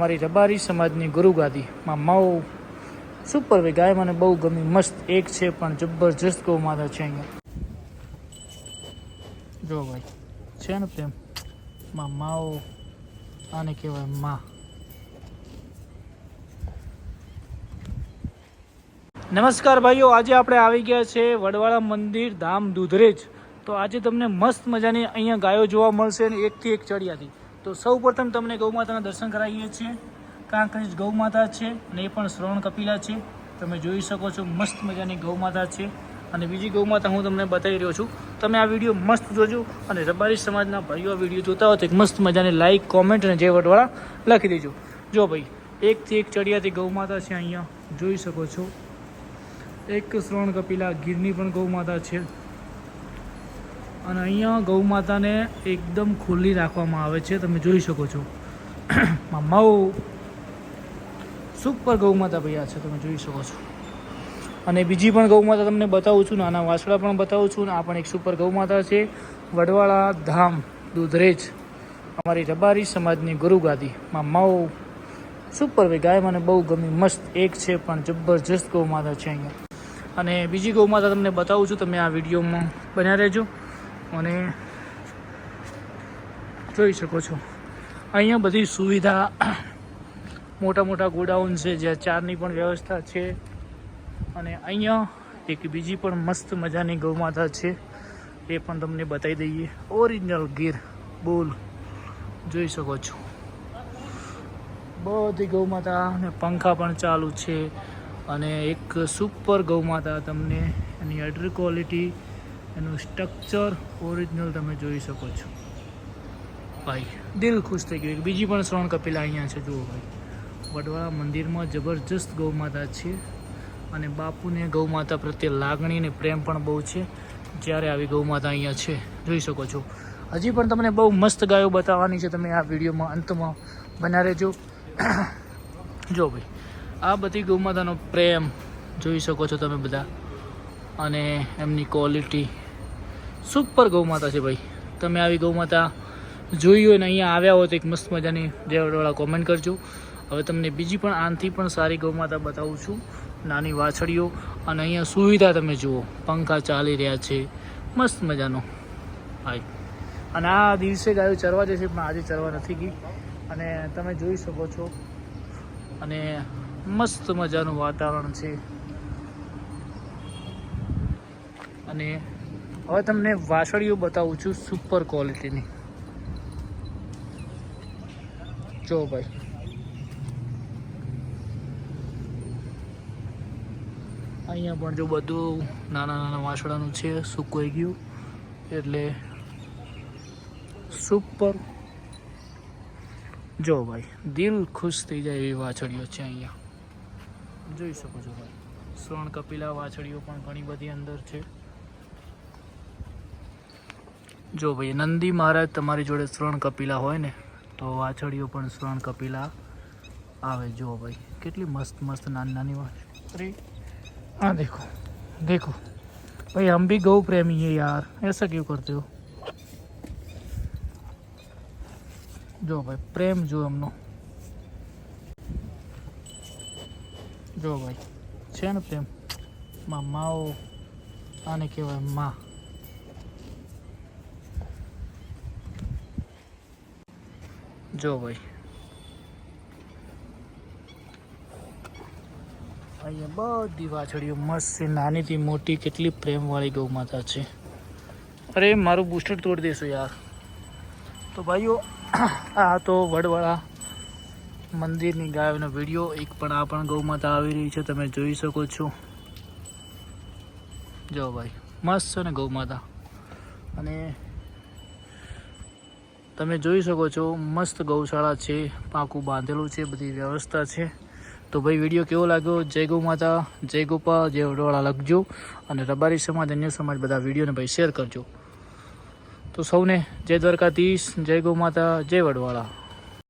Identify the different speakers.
Speaker 1: મારી રબારી સમાજની ગુરુગાદીમાં Mao super way ગાય મને બહુ ગમી, મસ્ત એક છે પણ જબરજસ્ત ગૌ માતા છે. અહીંયા જો ભાઈ છે ને પ્રેમ માં માઓ, આને કહેવાય માં. નમસ્કાર ભાઈઓ, આજે આપણે આવી ગયા છે વડવાળા મંદિર ધામ દુધરેજ. તો આજે તમને મસ્ત મજાની અહીંયા ગાયો જોવા મળશે ને એકથી એક ચડિયાથી. તો સૌ પ્રથમ તમને ગૌ માતાના દર્શન કરાવીએ છીએ. કાંકરેજ ગૌ માતા છે અને એ પણ શ્રવણ કપિલા છે. તમે જોઈ શકો છો મસ્ત મજાની ગૌ માતા છે. અને બીજી ગૌ માતા હું તમને બતાવી રહ્યો છું. તમે આ વિડીયો મસ્ત જોજો અને રબારી સમાજના ભાઈઓ આ વિડીયો જોતા હોય તો એક મસ્ત મજાની લાઈક, કોમેન્ટ અને જય વડવાળા લખી દેજો. જો ભાઈ એકથી એક ચડિયાથી ગૌ માતા છે, અહીંયા જોઈ શકો છો. એક શ્રવણ કપિલા ગીરની પણ ગૌ માતા છે. અને અહીંયા ગૌ માતાને એકદમ ખુલ્લી રાખવામાં આવે છે, તમે જોઈ શકો છો. મામાઓ સુપર ગૌ માતા ભાઈ આ છે, તમે જોઈ શકો છો. અને બીજી પણ ગૌ માતા તમને બતાવું છું, નાના વાછડા પણ બતાવું છું. અને આ પણ એક સુપર ગૌ માતા છે, વડવાળા ધામ દુધરેજ, અમારી રબારી સમાજની ગુરુગાદી. મામાઓ સુપર વે ગાય મને બહુ ગમી, મસ્ત એક છે પણ જબરજસ્ત ગૌ માતા છે અહીંયા. અને બીજી ગૌ માતા તમને બતાવું છું, તમે આ વિડીયોમાં બન્યા રહેજો અને જોઈ શકો છો. અહીંયા બધી સુવિધા, મોટા મોટા ગોડાઉન છે જ્યાં ચારની પણ વ્યવસ્થા છે. અને અહીંયા એક બીજી પણ મસ્ત મજાની ગૌ માતા છે, એ પણ તમને બતાવી દઈએ. ઓરિજિનલ ગીર બોલ જોઈ શકો છો. બધી ગૌ માતા અને પંખા પણ ચાલુ છે. અને એક સુપર ગૌ માતા, તમને એની અડર ક્વોલિટી, એનું સ્ટ્રક્ચર ઓરિજિનલ તમે જોઈ શકો છો. ભાઈ દિલ ખુશ થઈ ગયું. બીજી પણ શ્રવણ કપિલા અહીંયા છે, જુઓ ભાઈ. વડવાળા મંદિરમાં જબરજસ્ત ગૌ માતા છે. અને બાપુને ગૌ માતા પ્રત્યે લાગણી અને પ્રેમ પણ બહુ છે, જ્યારે આવી ગૌ માતા અહીંયા છે, જોઈ શકો છો. હજી પણ તમને બહુ મસ્ત ગાયો બતાવવાની છે, તમે આ વિડીયોમાં અંતમાં બના રહેજો. જો ભાઈ આ બધી ગૌ માતાનો પ્રેમ જોઈ શકો છો તમે બધા. અને એમની ક્વોલિટી સુપર ગૌ માતા છે ભાઈ. તમે આવી ગૌ માતા જોઈ હોય ને અહીંયા આવ્યા હોય તો એક મસ્ત મજાની જય વડવાળા કોમેન્ટ કરજો. હવે તમને બીજી પણ આનાથી પણ સારી ગૌ માતા બતાવું છું, નાની વાછડીઓ. અને અહીંયા સુવિધા તમે જુઓ, પંખા ચાલી રહ્યા છે, મસ્ત મજાનો ભાઈ. અને આ દિવસે ગાયો ચરવા જશે, પણ આજે ચરવા નથી ગઈ. અને તમે જોઈ શકો છો. અને મસ્ત મજાનું વાતાવરણ છે. અને હવે તમને વાછડીઓ બતાવું છું સુપર ક્વોલિટીની. જો ભાઈ અહીંયા પણ જો બધું નાના નાના વાછડાનું છે, સુકાઈ ગયું એટલે સુપર. જો ભાઈ દિલ ખુશ થઈ જાય એવી વાછડીઓ છે અહીંયા, જોઈ શકો છો ભાઈ. શ્રવણ કપિલા વાછડીઓ પણ ઘણી બધી અંદર છે. જો ભાઈ નંદી મહારાજ તમારી જોડે શ્રવણ કપિલા હોય ને તો વાછડીઓ પણ શ્રવણ કપિલા આવે. જો ભાઈ કેટલી મસ્ત મસ્ત નાની નાની વાછડી. हाँ देखो देखो भाई, हम भी गौ प्रेमी है यार, ऐसा क्यों करते हो. जो भाई प्रेम जो हमनो, जो भाई છે ને પ્રેમ માં માઓ, આને કહેવાય માં. જો ભાઈ અહીંયા બધી વાછડીઓ મસ્ત છે, નાનીથી મોટી. કેટલી પ્રેમવાળી ગૌ માતા છે. અરે મારું બૂસ્ટર તોડી દેશો યાર. તો ભાઈઓ આ તો વડવાળા મંદિરની ગાયોનો વિડીયો. એક પણ આ પણ ગૌ માતા આવી રહી છે, તમે જોઈ શકો છો. જો ભાઈ મસ્ત છે ને ગૌ માતા. અને તમે જોઈ શકો છો મસ્ત ગૌશાળા છે, પાકું બાંધેલું છે, બધી વ્યવસ્થા છે. તો ભાઈ વિડીયો કેવો લાગ્યો? જય ગૌ માતા, જય ગોપાલ, જય વડવાળા લખજો. અને રબારી સમાજ, અન્ય સમાજ બધા વિડીયોને ભાઈ શેર કરજો. તો સૌને જય દ્વારકાધીશ, જય ગૌ માતા, જય વડવાળા.